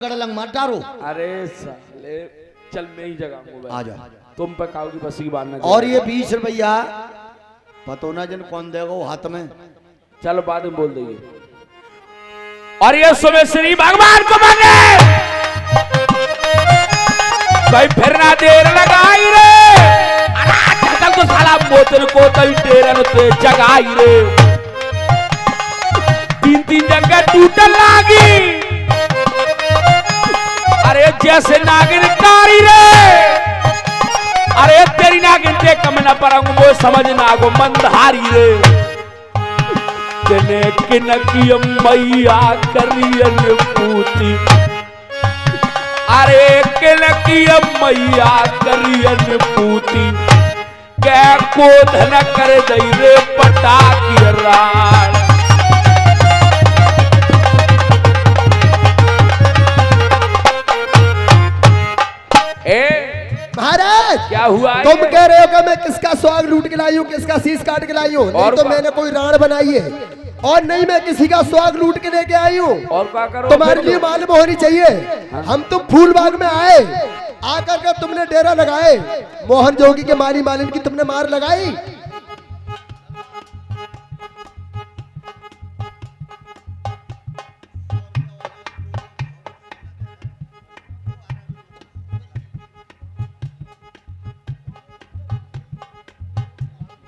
गड़लंग मत डारो। अरे साले चल मैं ही जगह आ जा तुम पे काऊ की बसी की बात ना। और ये 20 रुपया पतो ना जन कौन देगा वो हाथ में। चलो बाद में बोल देंगे। और ये सुबह श्री भगवान को मांगे भाई फिर ना देर लगाई रे। अरे तो साला मोतर को तई टेरन ते जगाई रे। तीन तीन जगह टूटन लागी। अरे जैसे नागिन कारी रे। अरे तेरी नागिन ते कम न परंग वो समझ नागो मंदहारी रे। तेने किनकी मैया करियन पूती। अरे किनकी मैया करियन पूती। कै को धन कर दई रे पटाकी राय। महाराज क्या हुआ? तुम कह रहे हो कि मैं किसका स्वाग लूट के लाई हूँ, किसका शीश काट के लाई हूँ? नहीं तो मैंने कोई राण बनाई है और नहीं मैं किसी का स्वाग लूट के लेके आई हूँ। और क्या करो? तुम्हारे लिए मालूम होनी चाहिए। हम तुम फूलबाग में आए, आकर के तुमने डेरा लगाए, मोहन जोगी के माली मालिन की तुमने मार लगाई।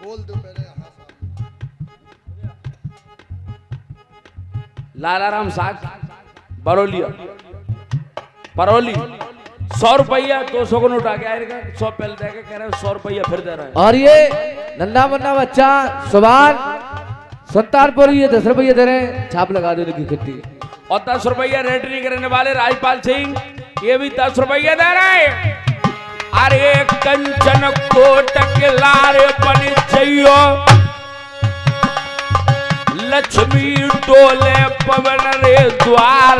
बोल दो पहले। लालाराम साग बरौलिया परौली 100 रुपया 200 को नोट आ गया। 100 पहले दे के कह रहे 100 रुपया फिर दे रहा है। और ये नन्ना मुन्ना बच्चा सुभान संतानपुर ये 10 रुपये दे रहे हैं। छाप लगा दो की खट्टी। और 10 रुपया रेटरी करने वाले राजपाल सिंह ये भी 10 रुपया दे रहे हैं। अरे कंचन कोटक लारे बनी चाहिए। लक्ष्मी डोले पवन रे द्वार।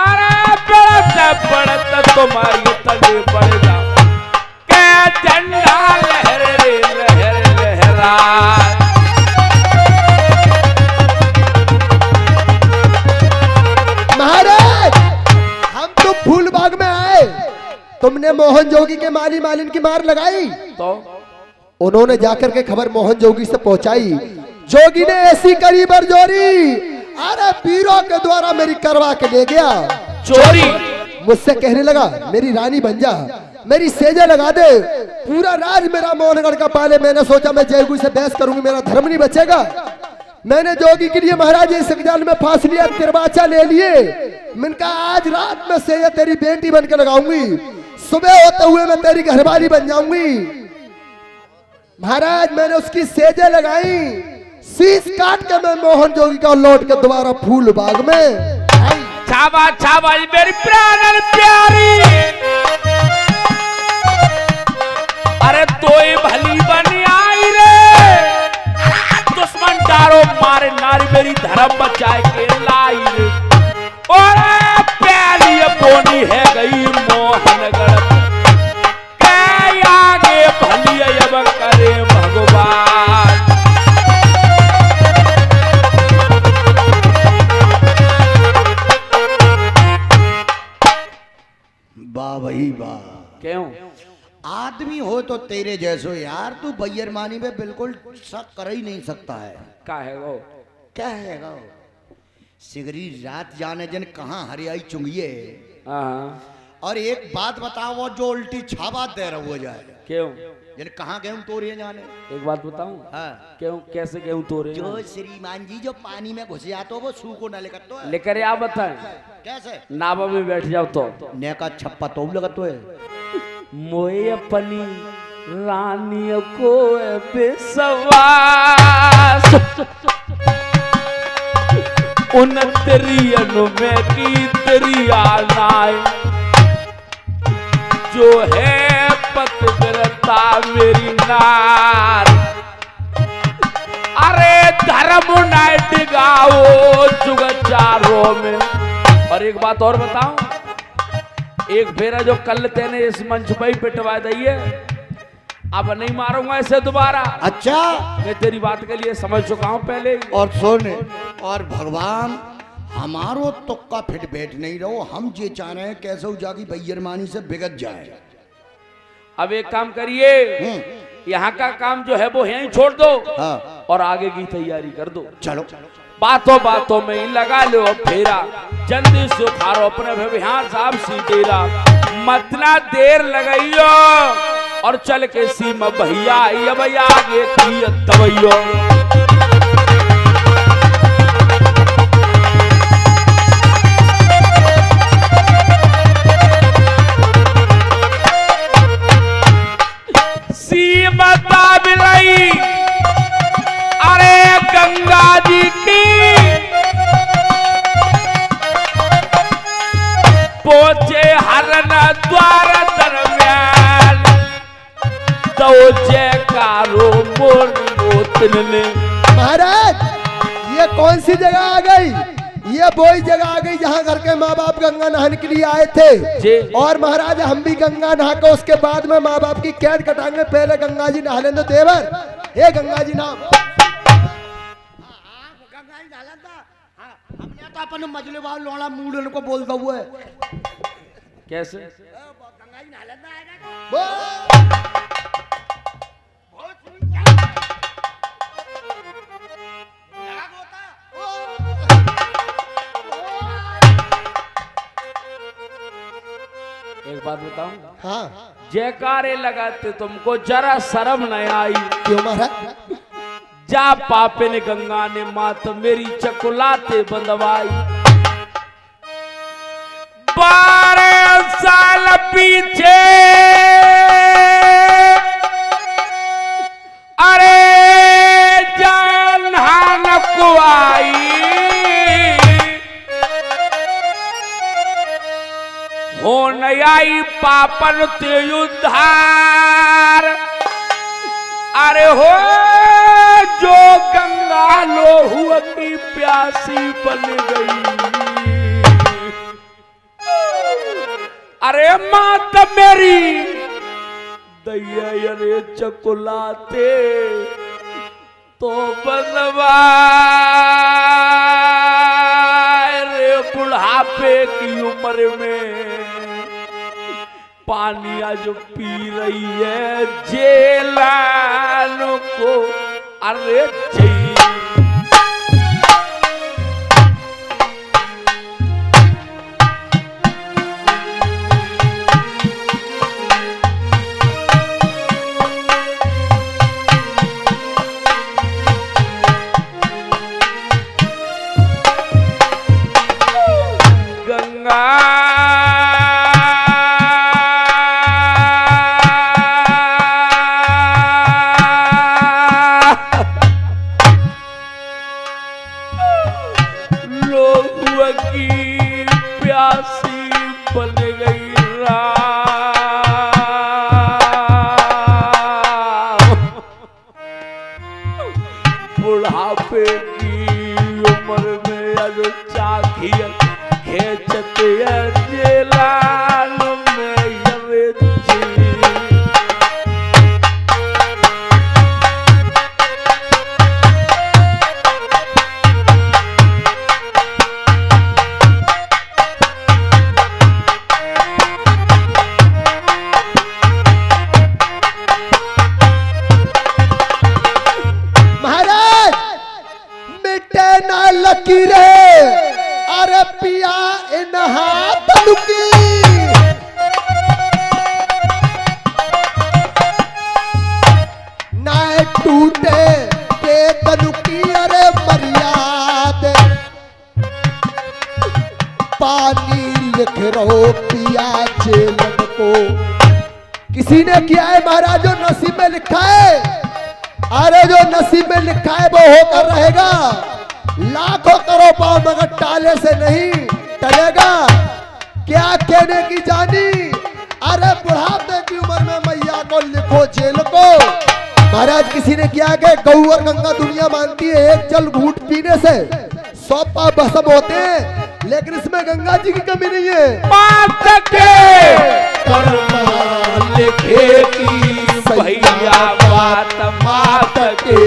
अरे पड़ता पड़ता तुम्हारी तले पड़ जा क्या झंडा लहर रे लहर लहरा। महाराज हम तो फूलबाग में आए, तुमने मोहन जोगी के माली मालिन की मार लगाई तो उन्होंने जाकर के खबर मोहन जोगी से पहुंचाई। जोगी ने ऐसी करी बरजोरी, अरे पीरों के द्वारा मेरी करवा के ले गया चोरी। मुझसे कहने लगा मेरी रानी बन जा, मेरी सेजा लगा दे, पूरा राज मेरा मोहनगढ़ का पाले। मैंने सोचा मैं जयगुरु से बहस करूंगी, मेरा धर्म नहीं बचेगा। मैंने जोगी के लिए महाराज इस जाल में फांस लिया, तिरबाचा ले लिए। मैंने कहा आज रात में सेजा तेरी बेटी बन के लगाऊंगी, सुबह होते हुए मैं तेरी घरवाली बन जाऊंगी। महाराज मैंने उसकी सेजे लगाई, शीश काट के मैं मोहन जोगी का लौट के दोबारा फूल बाग में। छावा छावा मेरी प्राण प्यारी। अरे तोय भली बनी आई रे। दुश्मन डारो मारे नारी मेरी धर्म बचाए के लाई रे। और प्यारी बोनी है गई मोहनगढ़ के आगे भली अब करे भगवान। वाह भाई वाह। क्यों? आदमी हो तो तेरे जैसो यार, तू बेईमानी में बिल्कुल शक कर ही नहीं सकता है। क्या है वो? क्या है वो? सिगरी रात जाने जन कहाँ हरियाई चुंगिए। हाँ और एक बात बताओ, वो जो उल्टी छाबा दे रहा हो जाए क्यों? जन कहाँ गए तोरिए जाने। एक बात बताऊं? हाँ क्यों कैसे गेहूं तोरे? जो श्रीमान जी जो पानी में घुस जाते हो वो सू को न लेकर तो है। लेकर आप बताएं कैसे? नावा में बैठ जाओ तो ने का छप्पा तो लगत है। मोए अपनी रानी को बेसवास उन तेरियन में की तेरी आनाए जो है पतिव्रता मेरी नार। अरे धर्म नाइट गाओ जुगचारों में। और एक बात और बताऊं, एक फेरा जो कल तेने इस मंच पर ही पिटवा दी है, अब नहीं मारूंगा इसे दोबारा। अच्छा मैं तेरी बात के लिए समझ चुका हूं पहले ही। और सुन, और भगवान हमारो तुक्का फिट बैठ नहीं रहो, हम ये चाह रहे हैं कैसे हो जागी बेईमानी से बिगड़ जाए। अब एक काम करिए, यहाँ का काम जो है वो यहीं छोड़ दो हाँ। और आगे की तैयारी कर दो। चलो बातों बातों में ही लगा लो फेरा, जल्दी से उखाड़ो अपने भविहार साहब सी तेरा, मतना देर लगाइयो और चल के सीमा भैया आगे की दबैयो। सीमता बिलाई अरे गंगा जी की पोचे हरन द्वार दरम्यान तो जयकारो मोर मोतन ने। महाराज ये कौन सी जगह आ गई? ये वही जगह आ गई जहाँ घर के माँ बाप गंगा नहाने के लिए आए थे। और महाराज हम भी गंगा नहा के उसके बाद में माँ बाप की कैद कटाएंगे, पहले गंगा जी नहा लेंगे। देवर हे गंगा जी नाम हमने तो अपन मजले वाल लोड़ा मूड को बोल दो है कैसे गंगा जी नहा लेता है एक बात बताऊं, हाँ जयकारे लगाते तुमको जरा शर्म नहीं आई? क्यों महाराज? जा पापे ने गंगा ने मात मेरी चकुलाते बंदवाई, 12 साल पीछे अरे जान हान को आई, हो न आई पापन ते उद्धार, अरे हो जो गंगा लोहू की प्यासी बन गई, अरे मात मेरी दैया अरे चकुलाते तो बनवा रे बुढ़ापे की उम्र में पानी आज पी रही है जेलान को, अरे जी गंगा लोहुआ की प्यासी बन गई राम, बुढ़ापे की उम्र में आज चाखिया खेचते जेलान में अरे जी। लकीरे अरे पिया इन हाथ लुकी, ना टूटे के तनुकी अरे मर्याद, पानी लिख रहो पिया जेलन को। किसी ने किया है महाराज जो नसीब में लिखा है, अरे जो नसीब में लिखा है वो होकर रहेगा। लाखों करो पाओ मगर टाले से नहीं टलेगा। क्या कहने की जानी, अरे बुढ़ापे की उम्र में मैया को लिखो जेल को। महाराज किसी ने किया कि गऊ और गंगा दुनिया मानती है एक जल घूंट पीने से 100 पाप भस्म होते हैं, लेकिन इसमें गंगा जी की कमी नहीं है। मात के लिखे की भैया बात मात के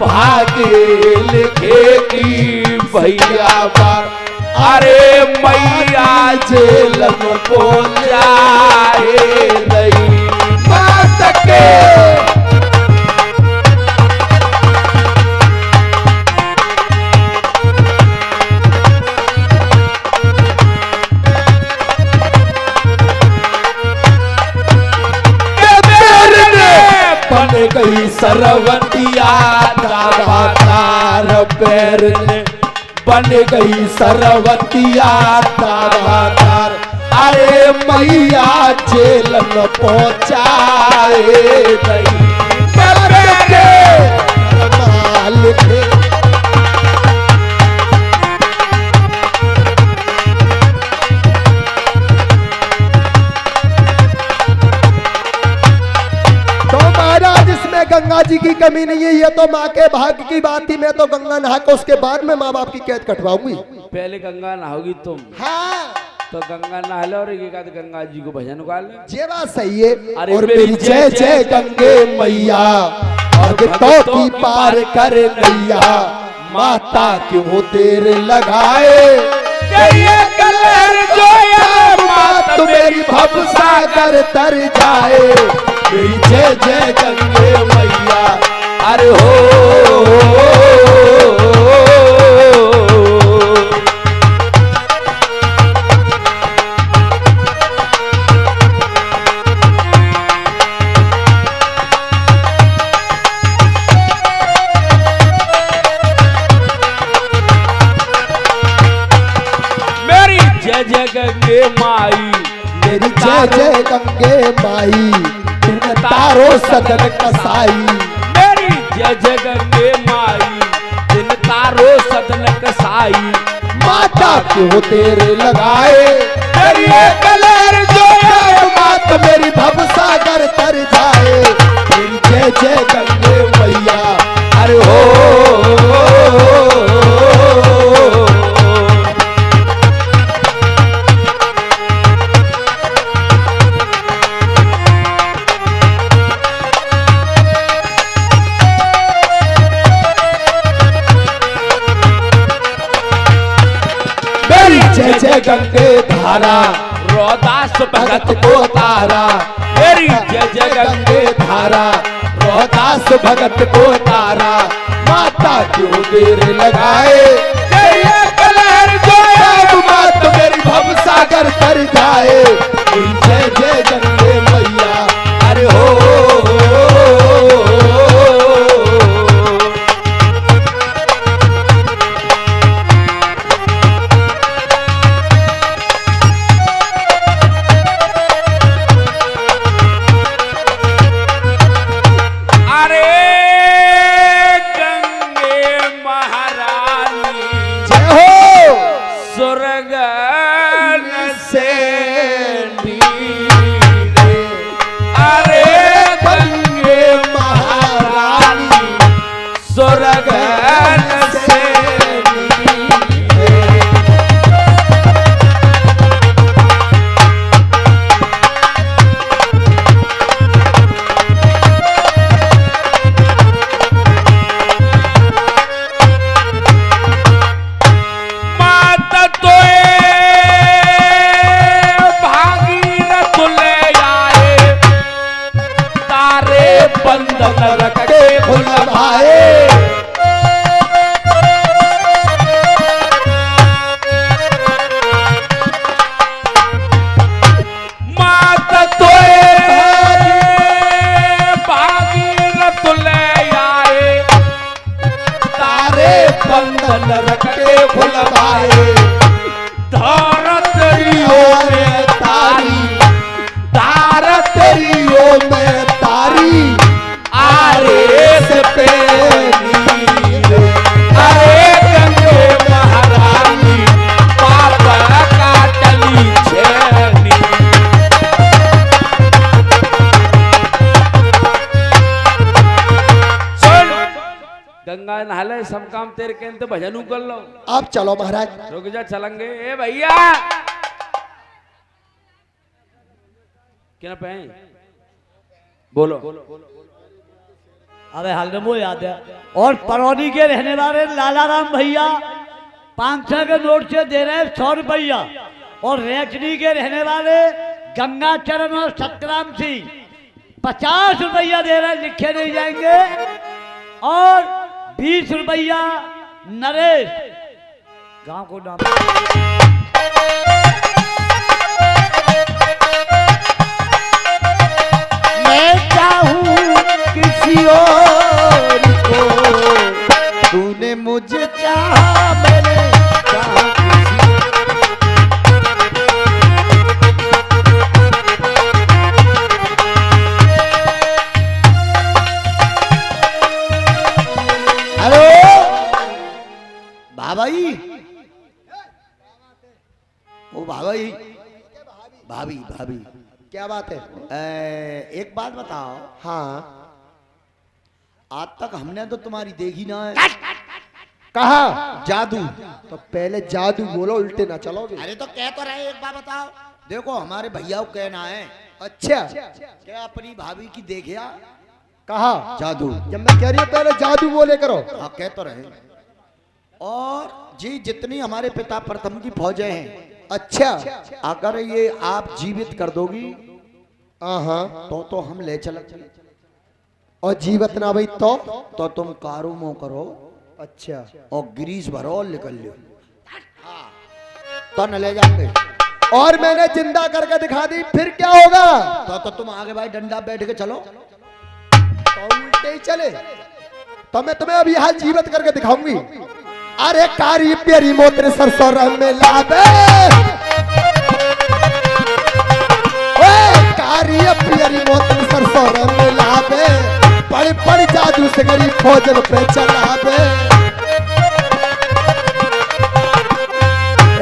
भागे लिखे की भैया बात अरे मैया जेल में पहुंचाए नहीं बात के बन गई सरवतिया दावादार पैर ने बन गई सरवतिया दावादार अरे मैया जेल में पहुंचाए गई मालिक गंगा जी की कमी नहीं है, ये तो माँ के भाग्य की बात थी। मैं तो गंगा नहा के उसके बाद में माँ बाप की कैद कटवाऊंगी। पहले गंगा नहाओगी तुम। हाँ तो गंगा नहा लो और एक आध गंगा जी को भजन गा ले। ये बात सही है। अरे और मेरी जय जय गंगे मैया और तो की पार कर नैया माता क्यों देर लगाए तो मेरी भव सागर तर जाए। मेरी जय जय गंगे मैया अरे हो मेरी जय जय गंगे माई मेरी जय जय गंगे माई तुम तारो सदन कसाई। मेरी जय जय गंगे माई दिन तारो सदन कसाई माता क्यों देर लगाए तेरी कलर जो मात मेरी भव सागर तर जाए। मेरी जय जय गंगे मैया अरे हो जय जय गंगे धारा रोहतास भगत को तारा। मेरी जय जय गंगे धारा रोहतास भगत को तारा। माता क्यों देर लगाए तेरी कलर जो मात मेरी भव सागर तर जाए। जय जय गंगे मैया अरे हो बंधन रख के खुलवाए। धारतरियों में तारी, धारतरियों में तारी, आरेस पे नीर, अरे गंगे महारानी पाप काटली छेनी। गंगा नहाले सब काम तेरे के तो भजनू कर लो। आप चलो महाराज। रुक जा चलेंगे। ए भैया क्या पे बोलो। अबे हलमो याद है। और परौनी के रहने वाले लाला राम भैया 500 के नोट से दे रहे हैं 100 रुपया। और रेचनी के रहने वाले गंगाचरण और सतराम सिंह 50 रुपया दे रहे हैं, लिखे नहीं जाएंगे। और 20 रुपया नरेश, गांव को नाम मैं चाहूं किसी और को, तूने मुझे चाहा मैंने चाहा किसी। हेलो भाई, ओ भाई, भाभी भाभी क्या बात है? एक बात बताओ, हाँ, आज तक हमने तो तुम्हारी देखी ना है। कहा जादू। तो पहले जादू बोलो, उल्टे ना चलोगे। अरे तो कह तो रहे, एक बात बताओ। देखो हमारे भैया को कहना है, अच्छा, क्या अपनी भाभी की देखिया कहा जादू। जब मैं कह रही हूँ पहले जादू बोले करो। हाँ कह तो रहे। और जी जितनी हमारे पिता प्रथम की फौजें हैं, अच्छा, अगर ये आप जीवित कर दोगी हाँ, तो हम ले चलेंगे। और जीवत ना भाई तो तुम कारूमो करो, अच्छा, और ग्रीस भरो और निकल लो, तो न ले जाएंगे। और मैंने जिंदा करके दिखा दी, फिर क्या होगा? तो तुम आगे भाई डंडा बैठ के चलो, तो उल्टे ही चले। तो मैं तुम्हें अभी यहाँ जीवित करके दिखाऊंगी। अरे कारी प्यारी मोत्र सरसों रंग में लाबे, कारी प्यारी मोत्र सरसों रंग में लाबे, पड़ पड़ जादू से गरीब भोजन पे चलाबे।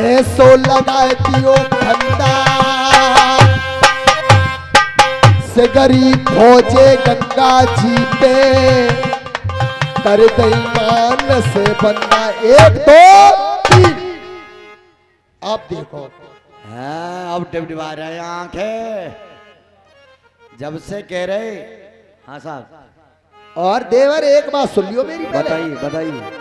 ऐसो लगाए दियो धंधा से गरीब भोजे गंगा जीते, कर दई मान से बंदा। 1 2 3, अब देखो। हाँ अब डिबडिबा रहे आंखें, जब से कह रहे। हाँ साहब। और देवर एक बात सुन लियो मेरी, बताइए बताइए।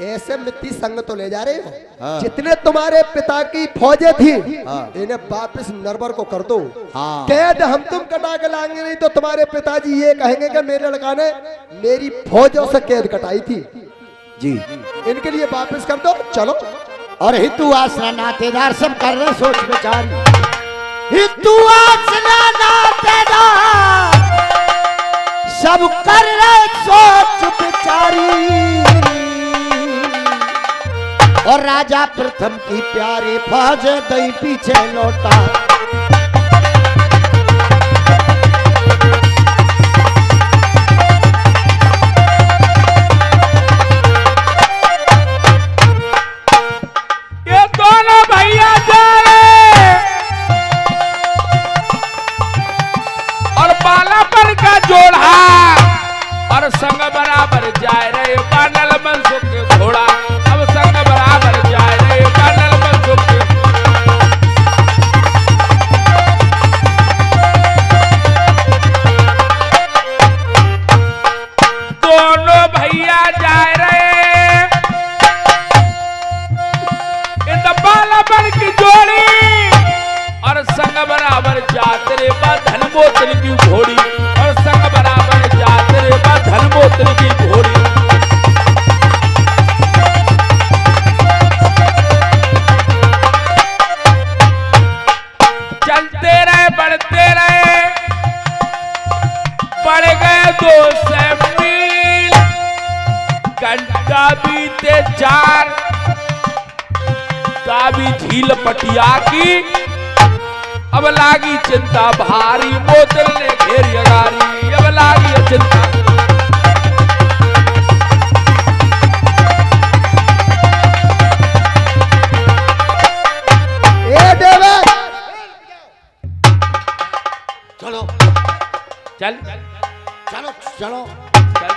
ऐसे मिट्टी संग तो ले जा रहे हो। हाँ। जितने तुम्हारे पिता की फौजें थी, हाँ। इन्हें वापस नरवर को कर दो। हाँ। कैद हम तुम कटा के लाएंगे, नहीं तो तुम्हारे पिताजी ये कहेंगे कि मेरे लड़का ने मेरी फौजों से कैद कटाई थी। जी इनके लिए वापस कर दो, चलो। और हितू आसरा नातेदार सब कर रहे सोच विचार। हितू आसरा नातेदार सब कर रहे सोच विचारी, और राजा प्रथम की प्यारी फौज दई पीछे लौटा। ये दोनों भैया जा रहे और बालापन का जोड़ा, और संग बराबर जाए रहे बानल मनसुख के घोड़ा। अब संग बराबर जाए रहे बानल मनसुख के। दोनों भैया जाए रहे इन बालापन की जोड़ी, और संग बराबर जाते रे बा धनमोत्र की घोड़ी, और संग बराबर जाते रे बा धनमोत्र की घोड़ी। चलते रहे बढ़ते रहे, बढ़ गए 200 मील, घंटा बीते 4, काबी झील पटिया की। अब लागी चिंता भारी, मोतल ने घेरी अगारी। अब लागी चिंता। ए देवर, चलो चल चलो चलो। चल।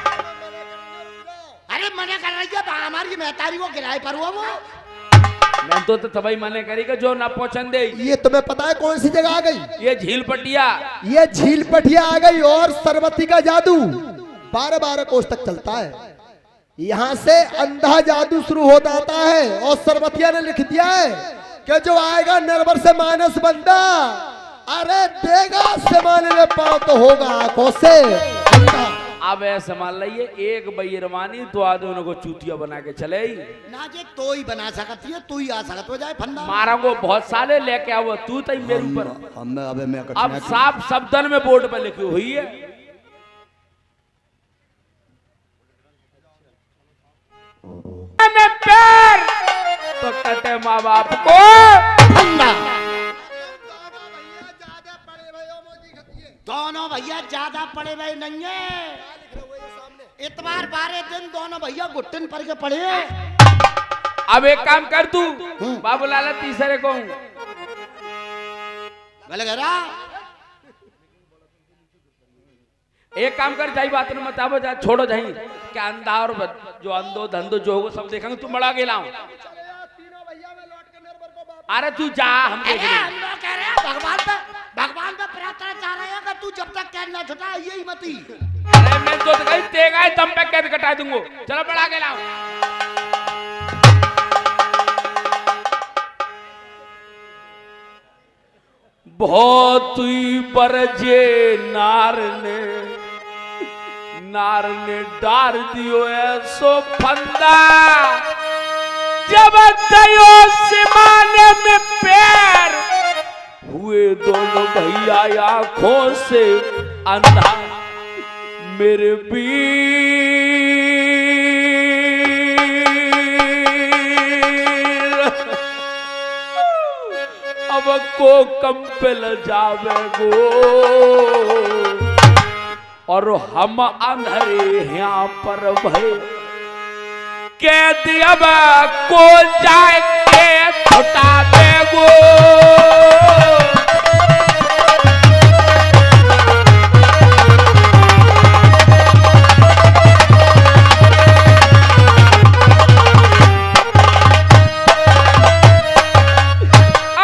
अरे मना कर रही है हमारी महतारी को किराए पर हुआ वो। मैं तो तबाही मने करेगा जो ना पहुंचन दे। ये तुम्हें पता है कौन सी जगह आ गई? ये झील पटिया। ये झील पटिया आ गई। और सरबती का जादू 12-12 कोस तक चलता है। यहाँ से अंधा जादू शुरू हो जाता है और सरबतिया ने लिख दिया है कि जो आएगा नरवर से मानस बंदा, अरे देगा समान में पाँव तो होगा आंखों से अंधा। अब ऐसे मान लिये एक बेईमानी तो आदमी को चूतिया बना के चले ही ना जे तो ही बना सकती है, तू ही आ सकत हो जाए फंदा मारांगो बहुत साले लेके आओ तू तई मेरे ऊपर। हम अबे मैं अब साफ शब्दन में बोर्ड पे लिखी हुई है में पैर तो कटे माँ बाप को फंदा। दोनों भैया ज्यादा पड़े भाई नहीं है, इतवार 12 दिन दोनों भैया घुटन पर के पड़े। अब एक काम कर तू बाबू लाला तीसरे को गले गरा एक काम कर जाई बात न बताबो जा छोड़ो जाई क्या अंधा और जो अंधो धंधो जो होगा सब देखेंगे तू बड़ा गेला अरे तू जा हम देख लेंगे। हम लोग कह रहे हैं भगवान पे प्रार्थना चाह रहे हैं कि तू जब तक कैद ना छुटा यही मती। अरे मैं तो कहीं तेगा दम पे कैद कटा दूंगा चलो बड़ा गेला। बहुत ही बरजे नार ने डार दियो ऐसो फंदा जब दयो सिमाने में पैर हुए दोनों भैया आंखों से अंधा मेरे वीर अब को कंपेल जावे गो और हम अंधरे यहाँ पर भय कैद अब को जाए के छुटा देगो।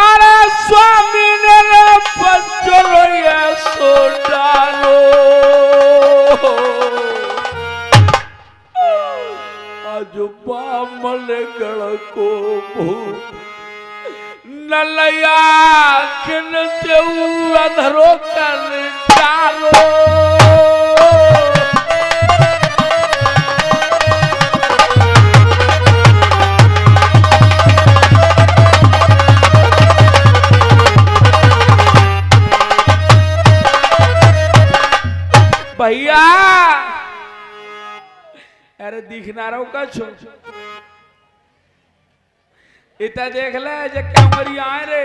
अरे स्वामी ने बच्चों ये सो डालो बामल गढ़ को नलया खिन अधरो कर डालो। भैया अरे दिखना रहो कछ इतना देख ले जे उंगरिया आए रे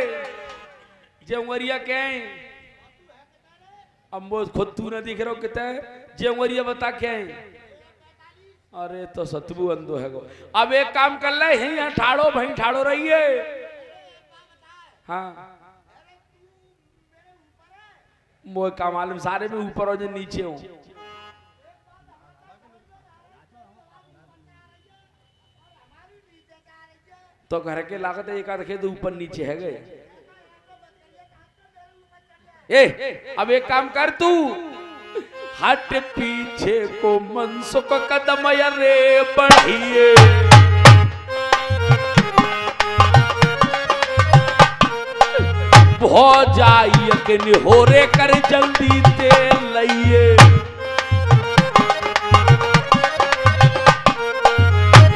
जे उंगरिया के अब वो खुद तू न दिख रहा कितना जे उंगरिया बता क्या अरे तो सतबू अंधो है गो। अब एक काम कर ले यहीं ठाड़ो भाई ठाड़ो रहिए। हाँ वो काम मालूम सारे में ऊपर हो जो नीचे हो तो घर के लागत एक आध खेत ऊपर नीचे है गए। ए अब एक काम कर तू हट पीछे को मनसुख कदम रे बढ़िए हो जाइए कि निहोरे कर जल्दी तेल लइए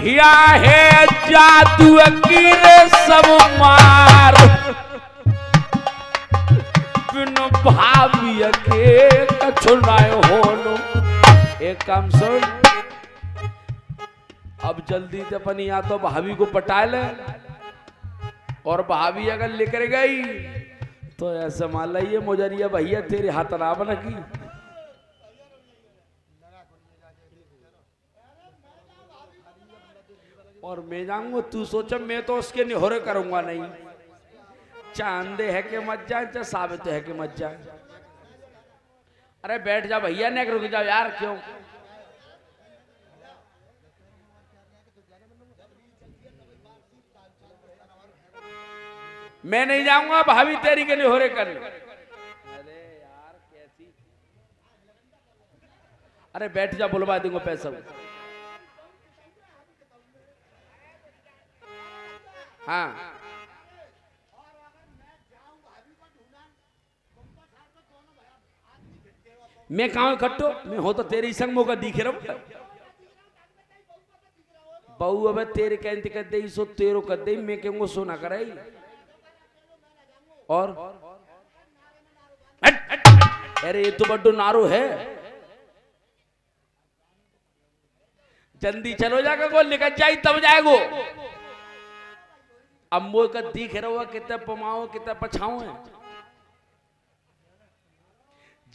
या है जादू की रे सब मार बिन भाभी के कछुनाए होनो। एक काम सुन अब जल्दी से अपन या तो भाभी को पटा ले और भाभी अगर लेकर गई तो ऐसे मान लिये मुजरिया भैया तेरे हाथ ना बना की और मैं जाऊंगा तू सोचा मैं तो उसके निहोरे करूंगा नहीं चांदे है कि मत जाए चाहे साबित है कि मत जाए। अरे बैठ जा भैया ने रुक जाओ यार क्यों मैं नहीं जाऊंगा भाभी तेरी के निहोरे कर। अरे यार कैसी अरे बैठ जा बुलवा दूंगा पैसा हाँ मैं कहा इकट्ठो मैं हो तो तेरे ही संग मौका दिखे रहा बहू अब तेरे कहते कर दे सो तेरो कर दे मैं कहूंगा सो ना कराई और अरे ये तो बड्डो नारो है जल्दी चलो जाकर को निकल जाई तब जाएगो अब वो का दिख रहा कितना पमाओ कितना पछाओ है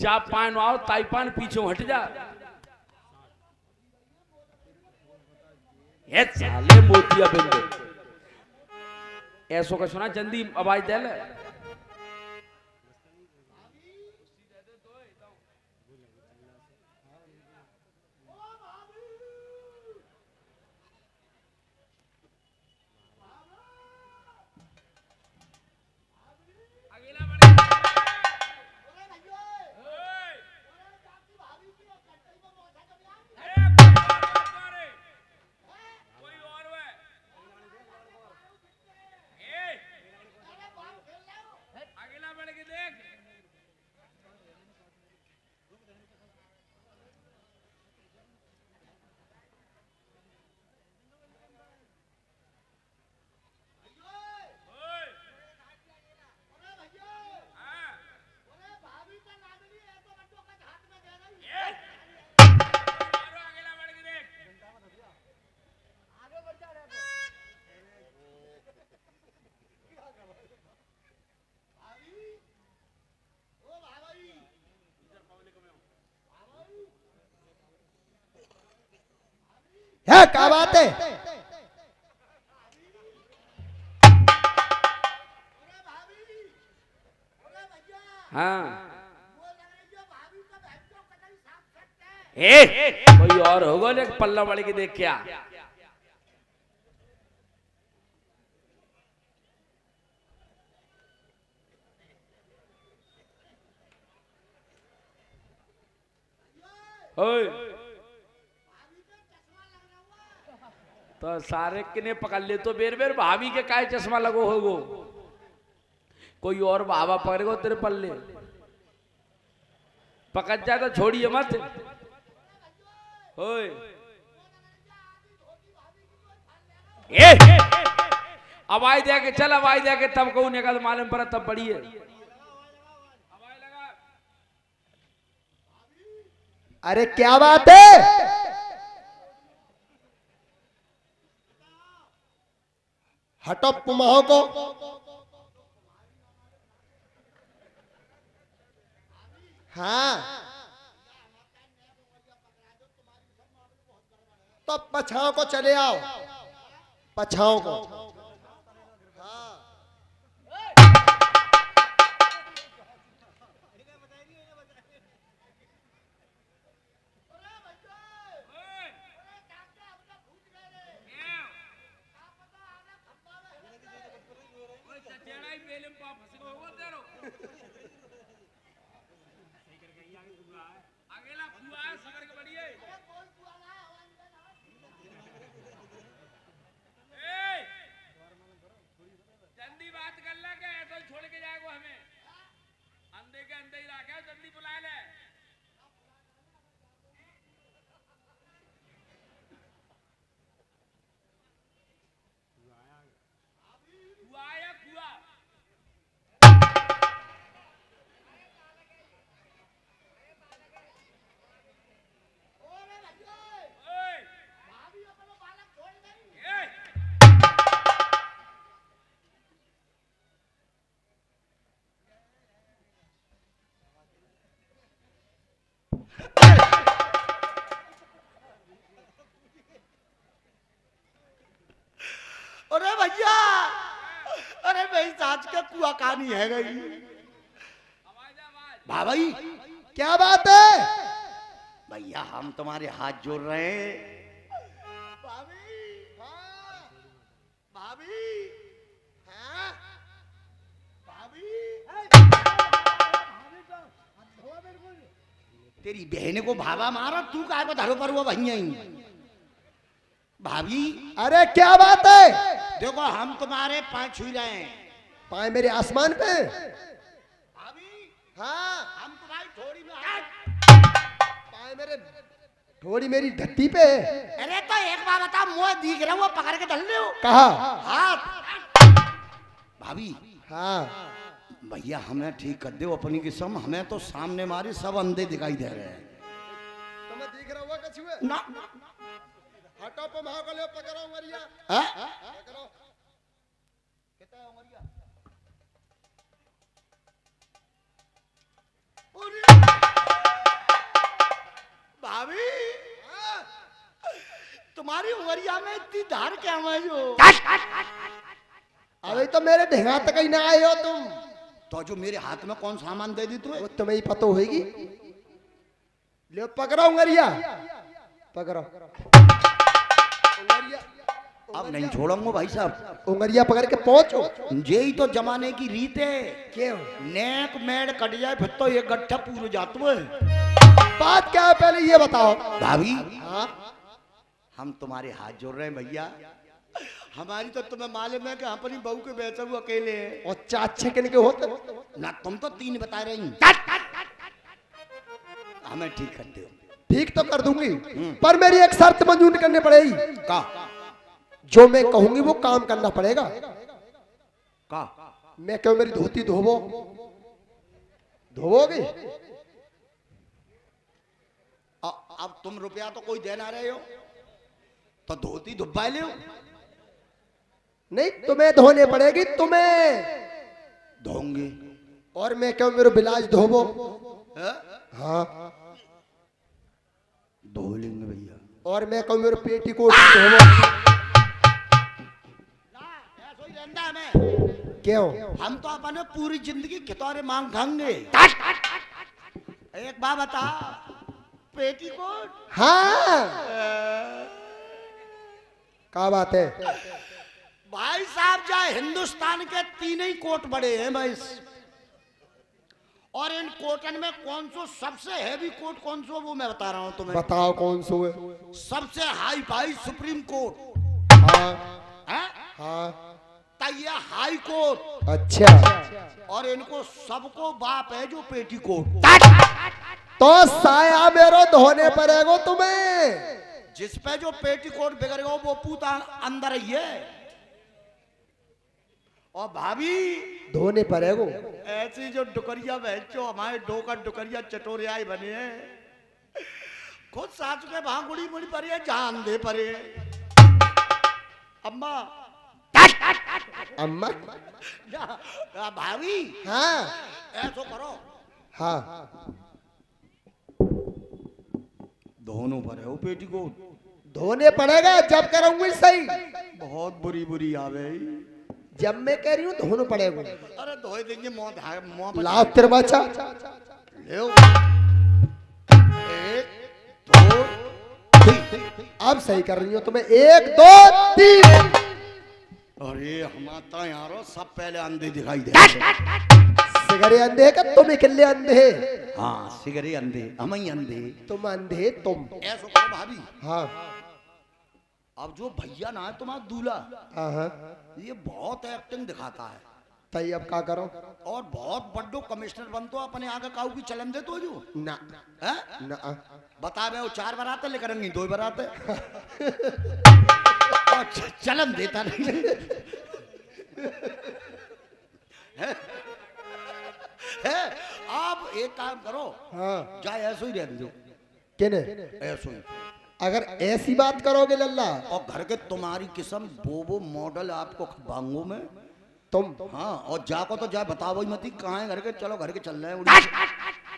जा पान आओ ताई पान पीछे हट जा ये साले मोतिया बिंदु ऐसो का सुना जल्दी आवाज दे ले है क्या बात है? हाँ कोई और होगा ना पल्ला वाले की देख क्या ओए तो सारे किने पकड़ ले तो बेर बेर भाभी के काय चश्मा लगो होगो कोई और बाबा पकड़ेगो तेरे पल्ले पकड़ जाए तो छोड़िए मत ओए आवाज दे के चल आवाज दे के तब कहूँ निकल मालूम पर तब बढ़िए अरे क्या बात है? हटो पुमाओ को। हाँ तो पछाओ को चले आओ, पछाओ को। छोड़ के जाएगो हमें अंधे के अंधे ही रखा जल्दी बुला ले आया कुआ अरे भैया, अरे भाई साज का कुआ कहानी है गई भाई। क्या बात है? भैया हम तुम्हारे हाथ जोड़ रहे हैं। भाभी, हाँ, भाभी, हाँ, भाभी, तेरी बहन को भावा मारा, तू काय को धरो पर हुआ भैया ही। भाभी अरे क्या बात है? देखो हम तुम्हारे पाँव छू रहे हैं पाए मेरे आसमान पे। अभी हाँ हम तुम्हारी थोड़ी में पाए मेरे थोड़ी मेरी धत्ती पे। अरे तो एक बार बता मुँह दिख रहा वो पकड़ के चल रहे हो कहा? हाथ भाभी। हाँ भैया हमें ठीक कर दो अपनी किस्म, हमें तो सामने मारे सब अंधे दिखाई दे रहे हैं। तुम्हें दिख रहा हुआ कछुए? ना हटो पे भाव को ले पकड़ो मरिया। हाँ? पकड़ो। भाभी तुम्हारी उमरिया में इतनी धार क्या है जो? अभी तो मेरे ढेंगा तक ही ना आए हो तुम। तो जो मेरे हाथ में कौन सामान दे दी तू? वो तुम्हें ही पता होगी। ले पकड़ो उंगरिया, पकड़ो उंगरिया। अब नहीं छोड़ूंगा भाई साहब। उंगरिया पकड़ के पहुंचो। यही तो जमाने की रीत है। क्यों? नेक मेड़ कट जाए फिर तो ये गट्ठा पूरे जाते हुए। बात क्या है पहले ये बताओ। भाभी हाँ हम तुम्हारे हाथ जोड़ रहे हैं भैया। हमारी तो तुम्हें मालूम है कि अपनी बहू के बेचे हुए अकेले हैं। और चाचे किन के होते? ना तुम तो 3 बता रही। हमें ठीक कर दो। ठीक तो कर दूंगी, पर मेरी एक शर्त मंजूर करनी पड़ेगी। का? जो मैं कहूंगी वो काम करना पड़ेगा। का? मैं क्यों मेरी धोती धोबो? धोबोगे? अब तुम रुपया तो कोई दे ना रहे हो तो धोती धुब्बा ले। नहीं तुम्हें धोने पड़ेगी, तुम्हें धोंगे। और मैं क्यों मेरे बिलाज धोबो? हैं? हाँ धो लेंगे भैया। और मैं कहूँ मेरे पेटीकोट धोबो। ऐसा ही रहता है मैं। क्यों? हम तो अपने पूरी जिंदगी खितौरे मांग खाएंगे। एक बार बता पेटीकोट। हाँ क्या बात है? भाई साहब जाए हिंदुस्तान के 3 ही कोट बड़े हैं भाई, और इन कोटन में कौन सो सबसे हैवी कोट कौन सो वो मैं बता रहा हूँ तुम्हें। बताओ कौन सो है? सबसे हाई फाई सुप्रीम कोर्ट हाँ है, हाँ ये हाई कोर्ट। अच्छा, और इनको सबको बाप है जो पेटीकोट। तो साया मेरो धोने पड़ेगा तुम्हें। जिस पे जो पेटीकोट बिगड़ेगा वो पूता अंदर ही है। और भाभी धोने पड़ेगा। ऐसी जो डुकरिया बहचो हमारे डोका डुकरिया चटोरे आए बने हैं, खुद सासू के वहां गुड़ी मुड़ी पड़ी है जान दे पड़े। अम्मा अम्मा भाभी हाँ ऐसो करो। हाँ दोनों पर है वो पेटीकोट। धोने पड़ेगा जब करूंगी सही। बहुत बुरी बुरी आवे। जब मैं कह रही हूँ धोने पड़ेगा। अरे धोए देंगे मुंह पर। लाभ तेरे बच्चा। ले 1 2 अब सही कर रही हो तुम्हें। 1 2 3। अरे हमारा यारो सब पहले अंधे दिखाई दे। सिगरे अंधे का तुम इकल्ले अंधे। हाँ सिगरे अंधे, हम ही अंधे। तुम अंधे तुम। ऐसो करो भाभी। हाँ अब जो भैया ना है तुम्हारा दूल्हा, हाँ ये बहुत एक्टिंग दिखाता है तई अब क्या करो? और बहुत बड़ो कमिश्नर बनतो अपने आगे काऊ की चलन दे तो जो ना है ना बता वो 4 बराते लेकर आएंगे 2 बराते। और चलन देता नहीं है। आप एक काम करो, हाँ जाए ऐसे ही रहने दो। किने? ऐसे ही। अगर ऐसी बात करोगे लल्ला और घर के तुम्हारी किस्म वो मॉडल आपको बांगो में तुम। हाँ और जाको तो जा बताओ ही मत कहाँ है घर के। चलो घर के चल रहे हैं।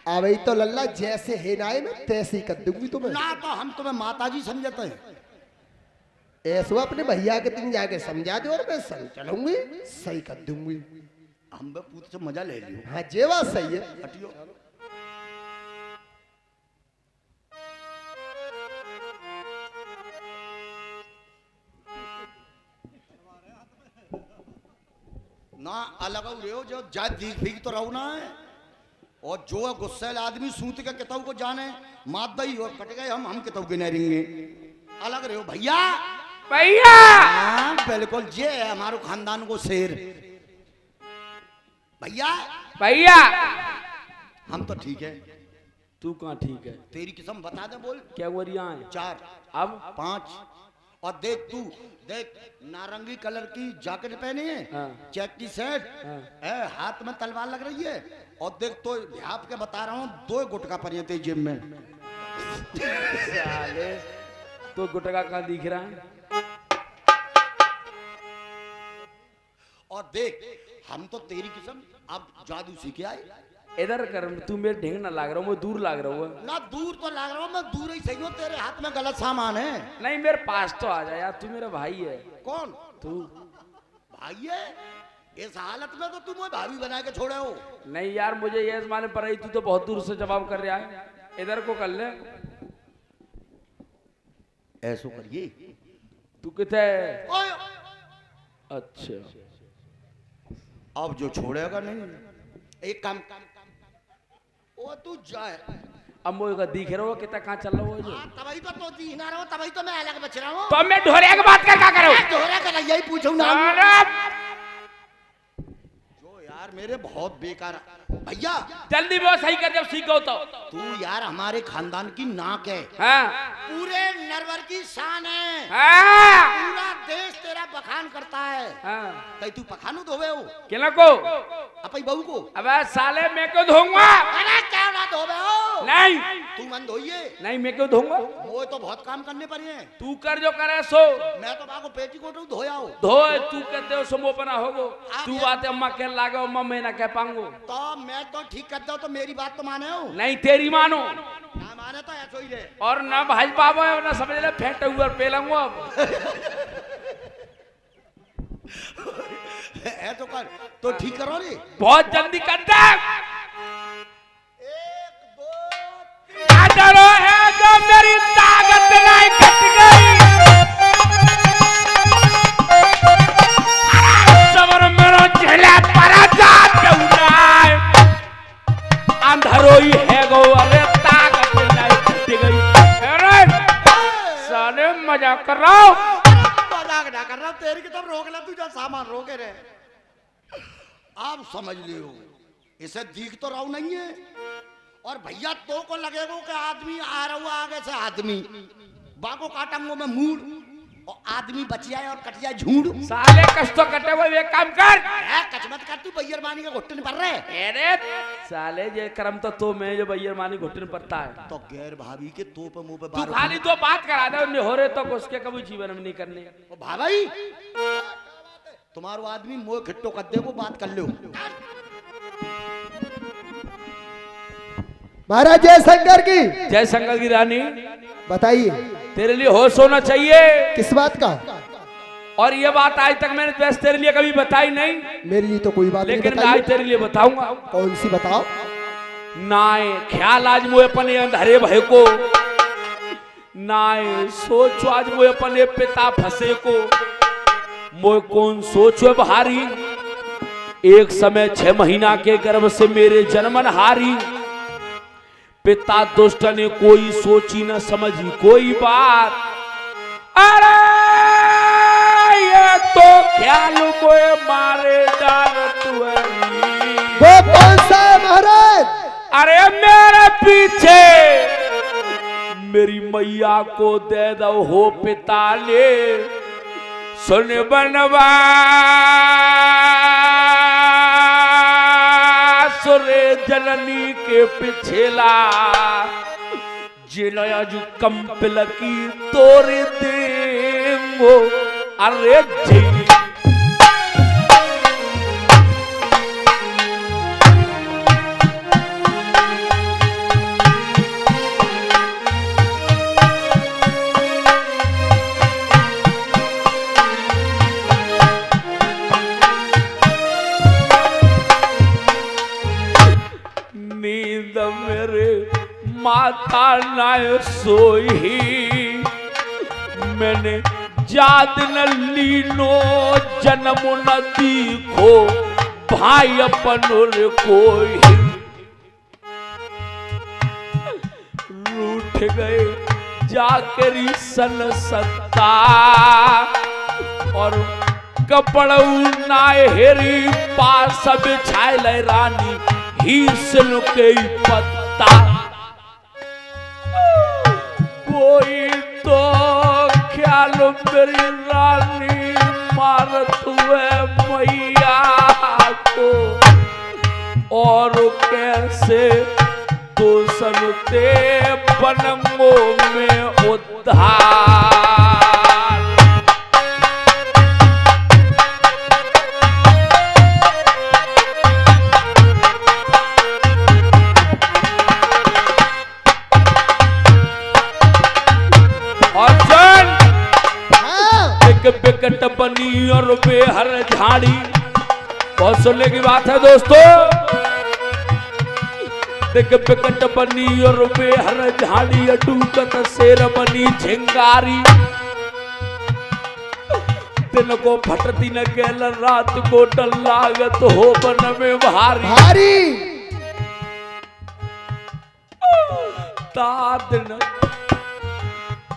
अबे तो लल्ला जैसे है ना मैं तैसे ही कर दूंगी तुम्हें। ना तो हम तुम्हें माताजी समझते हैं। ऐसो अपने भैया के तुम जाके समझा दो और मैं संग चलूंगी सही कर दूंगी। हम पूछ से मजा ले लियो। हाँ जे बात सही है। हटियो। ना अलग रहो जो जा दीख भीख तो रहो ना है। और जो गुस्सेल आदमी सूत के किताब को जाने मात दई और कट गए हम किताब के नहीं रहेंगे। अलग रहो भैया। भैया हाँ बिल्कुल, ये है हमारो खानदान को शेर। भैया भैया हम तो ठीक है, तू कहाँ ठीक है? तेरी किस्म बता दे बोल। क्या हुआ रिया है? 4 अब 5 और देख तू, देख नारंगी कलर की जैकेट पहनी है, हाँ। चेक की शर्ट हाँ। है, हाथ में तलवार लग रही है, और देख तो ध्याप के बता रहा हूँ 2 गुटका पड़े थे जिम में। साले तो गुटका कहाँ दिख रहा है? और देख हम तो तेरी किस्म अब जादू सीखे आए। इधर कर, तू मेरे ढेंग ना लाग रहा हूँ, मैं दूर लाग रहा हूँ। ना दूर तो लग रहा हूँ, मैं दूर ही सही हूँ, तेरे हाथ में गलत सामान है। नहीं मेरे पास तो आ जा यार, तू मेरा भाई है। कौन तू भाई है? इस हालत में तो तुम भाभी बना के छोड़े हो। नहीं यार, मुझे ये माने पर रही, तू तो बहुत दूर से जवाब कर रहा है। इधर को कर ले। ऐसो करिए। तू किथे? ओए, अच्छा अब जो छोड़ेगा नहीं, एक काम, ओ तू जाए। अब मुझे दिख रहा हो कितना कहाँ चल रहा हो जो। तभी तो दी ना रहो, तभी तो मैं अलग बच रहा हूँ। तो मैं ढोरे की बात कर क्या करूं? दोहरा कर यही पूछूं ना। अरे जो यार मेरे बहुत बेकार। भैया जल्दी वो सही कर जब सीखो तो। तू यार हमारे खानदान की नाक है, हाँ पूरे नरवर की शान है, हाँ पूरा देश तेरा बखान करता है। हाँ। कहीं तू पखानू धोवे हो किला को? अपनी बहू को? अबे साले मैं क्यों धोऊंगा? अरे क्या ना धोवे हो? नहीं तू मन धोइए। नहीं मैं क्यों धोऊंगा? वो तो बहुत काम करने पड़े हैं। तू कर जो करे सो। मैं तो बाको पेटी कोट धोया हो। धो तू कर दे सो मोपना होगो। तू बात अम्मा कह लागे अम्मा मैं ना कह पाऊंगो। तो मैं तो ठीक कर दो तो मेरी बात तो माने हो? नहीं तेरी मानो ना माने तो ऐसा ही रहे। और ना भाई बाबा ना समझ ले फेंट हुआ पे लूंगा अब। है तो कर, तो ठीक करो रे। बहुत जल्दी कर दे। 1 2 डरो है जो मेरी ताकत नहीं कट गई। सबर मेरो झेला परा जात उनाय। अंधरो ही है गो अरे ताकत नहीं कट गई। अरे साले मजाक कर रहा हूँ। मजाक ना कर रहा हूं, तेरी की तब रोक ले, तू जो सामान रोके रे। आप समझ लियो, इसे दिख तो रहा नहीं है। और भैया तो को लगेगा कि आदमी आ रहा हुआ आगे से, आदमी बाको काटंगो में मूड, और आदमी बच जाए और कट जाए झूठ। साले कष्ट तो कटे हुए एक काम कर। कचमत कर, तू बैयर मानी के घुटने पर रहे। अरे साले ये कर्म तो मैं जो भैया मानी घुटने पड़ता है। तो गैर भाभी के तो पे मुंह पे तू बार खाली दो बात करा दे, उन्हें हो रहे तो उसके कभी जीवन में नहीं करने। भाई तुम्हारो आदमी मोह खिट्टो कर दे, वो बात कर लो। महाराज जय शंकर की। जय शंकर की रानी। बताइए तेरे लिए होश होना चाहिए। किस बात का? और ये बात आज तक मैंने वैसे तेरे लिए कभी बताई नहीं, मेरे लिए तो कोई बात नहीं लेकिन मैं बताइए। आज तेरे लिए बताऊंगा। कौन सी बताओ? नाए ख्याल आज मुझे अपने अंधेरे भय को, नाए सोचो आज मुझे अपने पिता फंसे को, मोए कौन सोचो भारी। एक समय 6 महीना के गर्भ से मेरे जन्मन हारी। पिता दुष्ट ने कोई सोची न समझी कोई बात। अरे ये तो ख्याल मोए मारे डार तुअरी। वो कौन सा है महाराज? अरे मेरे पीछे मेरी मैया को दे दो हो पिता ले। सुन बनवा सुरे जननी के पिछला जिलया जो कंपल की तोड़ देंगो। अरे जी नींद मेरे माता न सोई। मैंने जाद न लीनो जन्म न दीखो भाई अपन कोई। रूठ गए जाकरी सन सत्ता और कपड़ऊ नाय हेरी पास बिछाए रानी ही सिल के पत्ता कोई तो ख्याल मेरी रानी मारत हुए मैया को और कैसे तो सनते बनमो में उद्धार बिकट बनी और बेहर झाड़ी। बहुत सुनने की बात है दोस्तों। देख बिकट बनी और बेहर झाड़ी अटूकत शेर बनी झिंगारी दिन को फटती न गैल रात को डल लागत हो बन में भारी तादन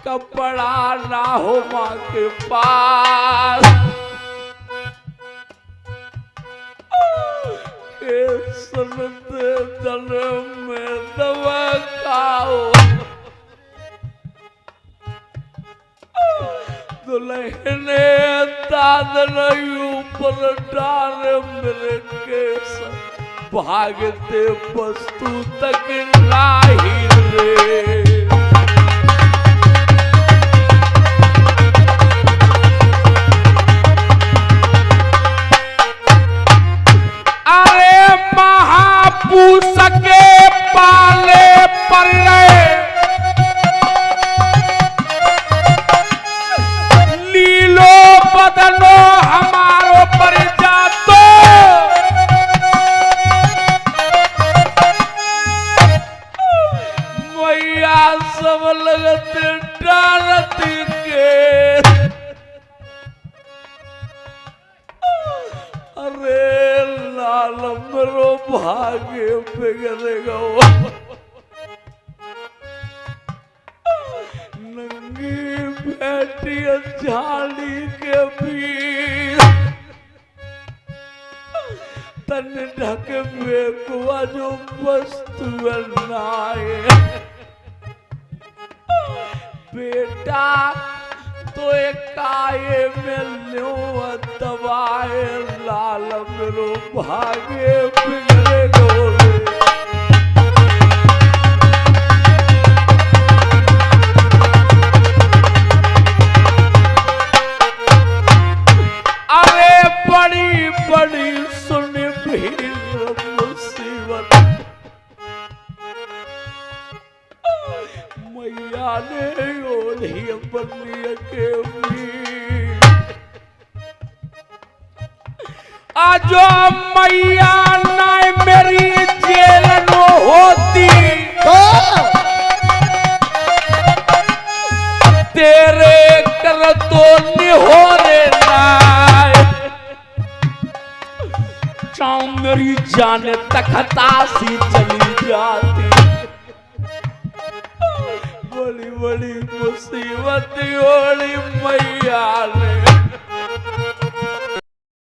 कपड़ा ना हो माँ के पास सुनते दल में दवा खाओ दुल्हने दादन ऊपर डाल मेरे केस भागते वस्तु तक नाही रे। महापूस के पाले पर लीलो बदलो हमारो पर जातो मैया सब लगते डालत के अरे लाल मरो भाग्य बिगड़ेगा नंगी बेटी झाड़ी के बीच तन ढक बेकुआ जो वस्तु नाये बेटा तो काये में लो दबाए लाल मेरो भागे बिगड़े गोले। अरे बड़ी बड़ी सुन भीड़ मुसीबत मैया ने ओढ़ी बनिया के आजो मैया ना मेरी जेल नो होती तेरे कर तो निहोरे नाय चाऊ मेरी जान तखता सी चली जाती बड़ी बड़ी मुसीबत ओढ़ी मैया ने